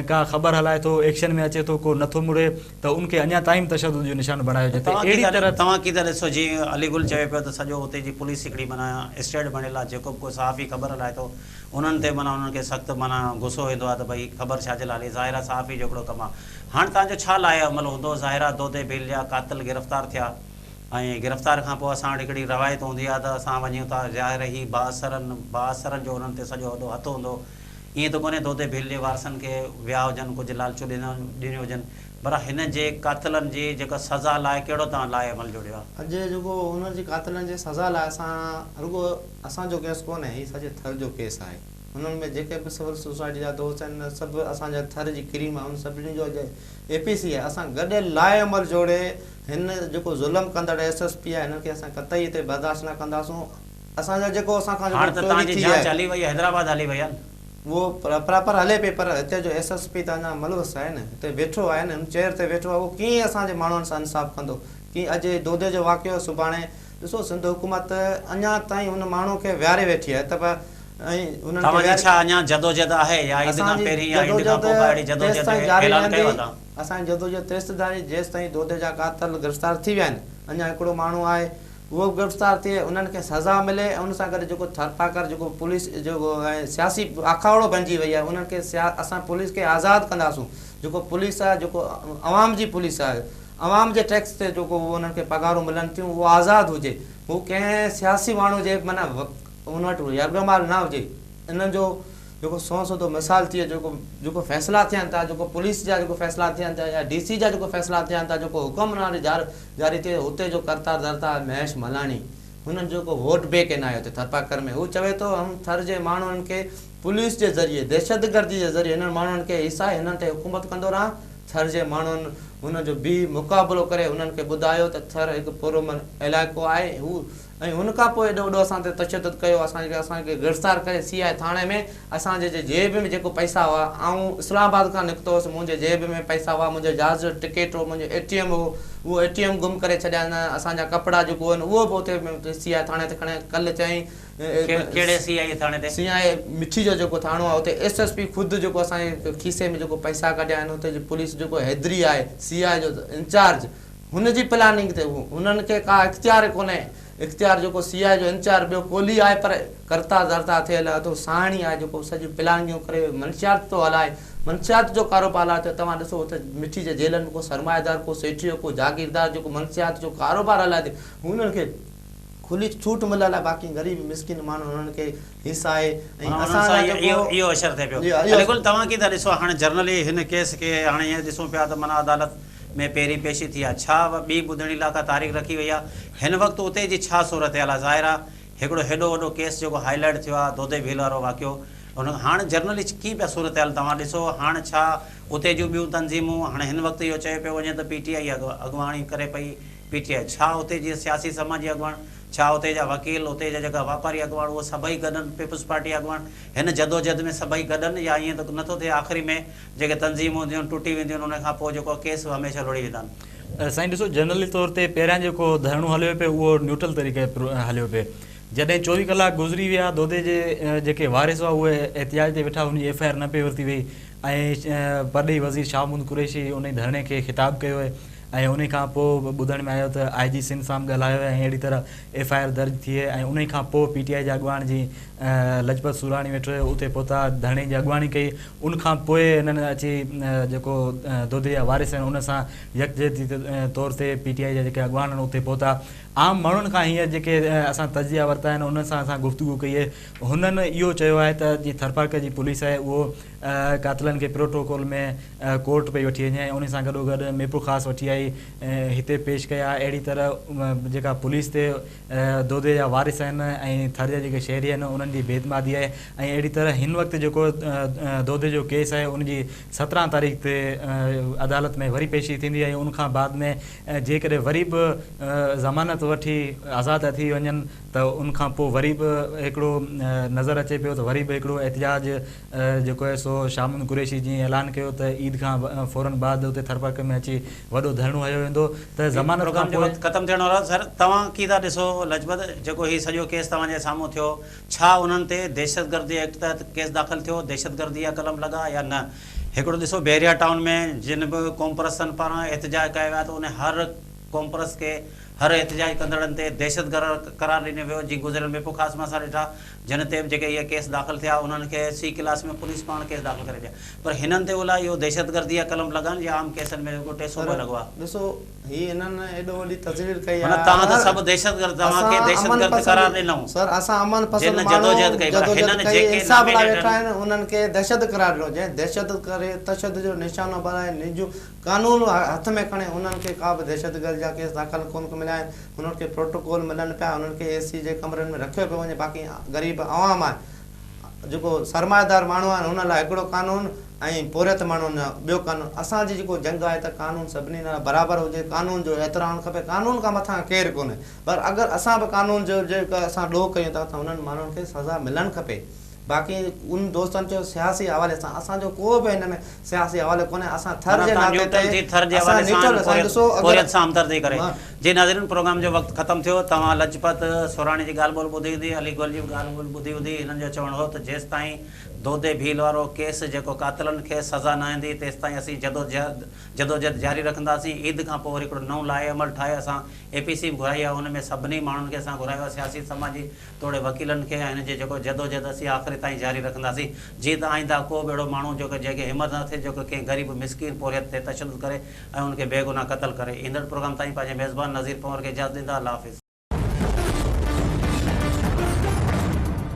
का ख़बर हलाए थो, एक्शन में अचे थो, को नथो मुड़े त उनखे अञा ताईं तशद्दुद जो निशानो बणायो वञे। अहिड़ी तरह तव्हां की त ॾिसो जीअं अलीगुल चयो पियो त सॼो हुते जी पुलिस हिकिड़ी माना स्टेट बणियल आहे, जेको को सहाफ़ी ख़बर हलाए थो उन्हनि ते माना उन्हनि खे सख़्तु माना गुस्सो ईंदो आहे त भई ख़बर छा जे लाइ हली, ज़ाहिर आहे सहाफ़ी जो हिकिड़ो कमु आहे। हाणे तव्हांजो छा लाइ अमल हूंदो? ज़ाहिर आहे दोदे भील जा कातिल गिरफ़्तार थिया ऐं गिरफ़्तार खां पोइ असां वटि हिकिड़ी रवायत हूंदी आहे त असां वञूं था, ज़ाहिर ई बासरनि जो उन्हनि ते सॼो वॾो हथु हूंदो। ईअं त कोन्हे दोदे भील जे वारसनि खे विया हुजनि, कुझु लालचूं ॾिनियूं हुजनि, पर हिन जे कातिलनि जी जेका सज़ा लाइ कहिड़ो तव्हां लाइ अमल जोड़ियो आहे? अॼु जेको हुननि जी कातिलनि जे सज़ा लाइ रुॻो असांजो केस कोन्हे, हीउ सॼे थर जो केस आहे। हुननि में जेके बि सिविल सोसाइटी जा दोस्त आहिनि सभु असांजा थर जी क्रीम आहे, उन सभिनी जो APC आहे। असां गॾु लाइ अमल जोड़े हिन जेको ज़ुल्म कंदड़ SSP आहे हिननि खे असां कतई हिते बर्दाश्त न कंदासूं। असांजा जेको असांखां हली वई हैदराबाद हली वई आहे उहो प्रॉपर हले पई, पर हिते जो SSP त अञा मुलवस आहे न, हिते वेठो आहे न, चेयर ते वेठो आहे, उहो कीअं असांजे माण्हुनि सां इंसाफ़ कंदो? कीअं अॼु दोदे जो वाक़ियो सुभाणे ॾिसो सिंध हुकूमत अञा ताईं हुन माण्हू खे विहारे वेठी आहे त ऐं उन्हनि छा अञा जदोजहद आहे या असांजी जदोजहद तेसिताईं जेसि ताईं दोदे जा कातिल गिरफ़्तार थी विया आहिनि, अञा हिकिड़ो माण्हू आहे उहो गिरफ़्तार थिए, उन्हनि खे सज़ा मिले, उन सां गॾु जेको थरपाकर जेको पुलिस जेको सियासी अखाड़ो बणिजी वई आहे उन्हनि खे असां पुलिस खे आज़ादु कंदासूं। जेको पुलिस आहे जेको अवाम जी पुलिस आहे, अवाम जे टैक्स ते जेको उन्हनि खे पघारूं मिलनि थियूं उहो आज़ादु हुजे, हू कंहिं सियासी माण्हू जे माना उन वटि यरगमाल न हुजे। इन्हनि जो जेको सौ मिसाल थी जेको फ़ैसिला थियनि था, जेको पुलिस जा जेको फ़ैसिला थियनि था या DC जा जेको फ़ैसिला थियनि था, जेको हुकुमरानी जारी थिए, हुते जो करतार धरता महेश मलाणी हुननि जेको वोट बैंक न आयो हिते थरपाकर में, हू चवे थो हम थर जे माण्हुनि खे पुलिस जे ज़रिए दहशतगर्दी जे ज़रिए हिननि माण्हुनि खे हिसा हिननि ते हुकूमत कंदो रहां। थर जे माण्हुनि हुनजो बि मुक़ाबिलो करे हुननि खे ॿुधायो त थर हिकु पुरअमन इलाइक़ो आहे, हू ऐं हुन खां पोइ एॾो वॾो असां ते तशद्दुद कयो, असांखे गिरफ़्तार करे CI थाणे में असांजे जेब में जेको पैसा हुआ, ऐं इस्लामाबाद खां निकितो हुउसि, मुंहिंजे जेब में पैसा हुआ, मुंहिंजो जहाज़ जो टिकेट हो, मुंहिंजो ATM हो, उहो ATM गुम करे छॾिया आहिनि। असांजा कपिड़ा जेको आहिनि उहो बि उते CI थाणे ते खणे कल्ह चयईं कहिड़े CI थाणे ते? CI मिठी जो जेको थाणो आहे उते SSP ख़ुदि जेको असांजे खीसे में जेको पैसा कढिया आहिनि, उते पुलिस जेको हैदरी आहे CI जो इंचार्ज, हुनजी प्लानिंग ते हुननि खे का इख़्तियार कोन्हे। इख़्तियार जेको CI जो इंचार्ज ॿियो कोहली आहे, पर करता धरता थियल आहे, तो साणी आहे जेको सॼी प्लानिंगूं करे मनशियात थो हलाए, मनशियात जो कारोबार हलाए। त तव्हां ॾिसो हुते मिठी जे जेलनि में को सरमाएदार, को सेठियो, को जागीरदार जेको मनशियात जो कारोबार हलाए थी, हुननि खे खुली छूट मिलियल आहे, बाक़ी ग़रीब मिसकिन माण्हू हुननि खे हिसा आहे। इहो असर थिए पियो। बिल्कुलु तव्हां की था ॾिसो हाणे जनरली हिन केस खे हाणे ईअं ॾिसूं पिया त माना अदालत में पहिरीं पेशी थी आहे, छा ॿी ॿुधणी लाइ का तारीख़ रखी वई आहे? हिन वक़्तु उते जी छा सूरत हाल आहे? ज़ाहिर आहे हिकिड़ो हेॾो वॾो केस जेको हाईलाइट थियो आहे दोदे भील वारो वाक़ियो, उन हाणे जनरली कीअं पिया सूरत हाल तव्हां ॾिसो? हाणे छा उते जूं ॿियूं तंज़ीमूं, हाणे हिन वक़्तु इहो चयो पियो वञे त PTI अॻुवाणी करे पई PTI, छा उते जी सियासी समाजी अॻुवाण, छा उते जा वकील, उते जा जेका वापारी अॻुवाण, उहे सभई गॾनि, पीपुल्स पार्टी अॻुवाण हिन जदोजहद में सभई गॾनि, या ईअं त नथो थिए आख़िरी में जेके तंज़ीमूं हूंदियूं आहिनि टुटी वेंदियूं आहिनि, उन खां पोइ जेको केस हमेशह लुड़ी वेंदा आहिनि? साईं ॾिसो जनरली तौर ते पहिरियां जेको धरणो हलियो पियो उहो न्यूट्रल तरीक़े हलियो पियो। जॾहिं 24 कलाक गुज़री विया, दोदे जे जेके वारिस हुआ उहे एहतियाज ते वेठा, हुनजी FIR न पई वरिती वई, ऐं परॾेही वज़ीर शाहमूद कुरैशी उन धरणे खे ख़िताबु कयो आहे, ऐं उन खां पोइ ॿुधण में आयो त IG सिंध सां ॻाल्हायो ऐं अहिड़ी तरह FIR दर्ज थी आहे, ऐं उन खां पोइ PTI जा अॻुवाण जी लजपत सुराणी वेठो उते पहुता, धरणे जी अॻुवाणी कई। उन खां पोइ हिननि अची जेको दोदे जा वारिस आहिनि उन सां यकजहती तौर ते PTI जा जेके अॻुवान आहिनि उते पहुता, आम माण्हुनि खां हीअं जेके असां तजिया वरिता आहिनि उन्हनि सां असां गुफ़्तगू कई आहे। हुननि इहो चयो आहे त जीअं थरपारकर जी पुलिस आहे उहो कातिलनि खे प्रोटोकॉल में कोर्ट पई वठी वञे ऐं उन सां गॾोगॾु मेपो ख़ासि वठी आई हिते पेश कया। अहिड़ी तरह जेका पुलिस ते दोदे जा वारिस आहिनि ऐं थर जा जेके शहरी आहिनि उन्हनि जी बेदमादी आहे। ऐं अहिड़ी तरह हिन वक़्तु जेको दोदे जो केस आहे उनजी 17 तारीख़ ते अदालत में वरी पेशी थींदी आहे। उनखां बाद में जेकॾहिं वरी बि ज़मानत वठी आज़ादु थी वञनि त उनखां पोइ वरी बि हिकिड़ो नज़र अचे पियो त वरी बि हिकिड़ो एहतिजाज जेको आहे सो शामिन कुरैशी जी ऐलान कयो त ईद खां फ़ौरन बाद उते थरपारकर में अची वॾो धरणो हयो वेंदो त ज़मानत खां पोइ ख़तमु थियण वारो। सर तव्हां की था ॾिसो लजपत जेको हीउ सॼो केस तव्हांजे साम्हूं थियो, छा उन्हनि ते दहशतगर्दी एक्ट तहत केस दाख़िल थियो, दहशतगर्दी जा कलम लॻा या न? हिकिड़ो ॾिसो बहरिया टाउन में जिन बि कॉम्प्रेसन पारां एहतिजाज कयो वियो आहे त उन हर कॉम्प्रेस खे हर एहतिजाज कंदड़नि ते दहशतगर्द करार ॾिनो वियो। जीअं गुज़िरियल में पोइ ख़ासि मां असां ॾिठा जिन ते जेके इहे केस दाख़िल थिया उन्हनि खे C क्लास में पुलिस पाण केस दाख़िल करे ॾिया, पर हिननि ते ओला इहो दहशतगर्दी जा कलम लॻनि या आम केसनि में जेको 302 लॻो आहे? ॾिसो ही हिननि एॾो वॾी तजवीज़ कई आहे, तव्हां त सभु दहशतगर्द तव्हांखे दहशतगर्द करार ॾिनऊं। सर असां अमन पसंद जदोजहद कई, पर हिननि जेके इंसाफ लाइ वेठा आहिनि उन्हनि खे दहशत करार ॾिनो। जंहिं दहशत करे तशदुद जो निशानो बणाए निजू कानून हथ में खणे उन्हनि खे का बि दहशतगर्द जा केस दाख़िल कोन मिलिया आहिनि। उन्हनि खे प्रोटोकॉल मिलनि पिया, उन्हनि खे AC जे कमरनि में रखियो पियो वञे। बाक़ी ग़रीब आवाम आहे जेको सरमाएदार माण्हू आहिनि हुन लाइ हिकिड़ो कानून ऐं पोरियत माण्हुनि लाइ ॿियो कानून। असांजी जेको जंग आहे त कानून सभिनी लाइ बराबरि हुजे, कानून जो एतिराम खपे, कानून खां मथां केरु कोन्हे। पर अगरि असां बि कानून जो जेका असां ॾोह कयूं था त हुननि माण्हुनि खे सज़ा मिलणु खपे। बाक़ी उन दोस्तनि चयो सियासी हवाले सां असांजो को बि हिन में सियासी हवाले कोन्हे। असां थर जे नाते जी नाज़रीन प्रोग्राम जो वक़्तु ख़तमु थियो। तव्हां लजपत सोराणी जी ॻाल्हि ॿोल ॿुधी हूंदी, अली गोल जी बि ॻाल्हि ॿोल ॿुधी हूंदी। हिननि जो चवणु हो त जेसि ताईं दोदे भील वारो केस जेको कातिलनि खे सज़ा न ईंदी तेसि ताईं असीं जदोजहद जारी रखंदासीं। ईद खां पोइ वरी हिकिड़ो नओं लाहे अमल ठाहे असां APC बि घुराई आहे, हुन में सभिनी माण्हुनि खे असां घुरायो आहे, सियासी समाजी तोड़े वकीलनि खे ऐं हिन जे जेको जदोजहद असीं आख़िरी ताईं जारी रखंदासीं। जीअं त आईंदा को बि अहिड़ो माण्हू जेको जंहिंखे हिमत न थिए जेको कंहिं ग़रीब मिसकिन पोरियत ते तशदुद करे ऐं उनखे बेगुनाह क़तल करे। ईंदड़ प्रोग्राम ताईं पंहिंजे मेज़बान नज़ीर पंवर खे इजाज़त ॾींदा। अल्लाह हाफ़िज़।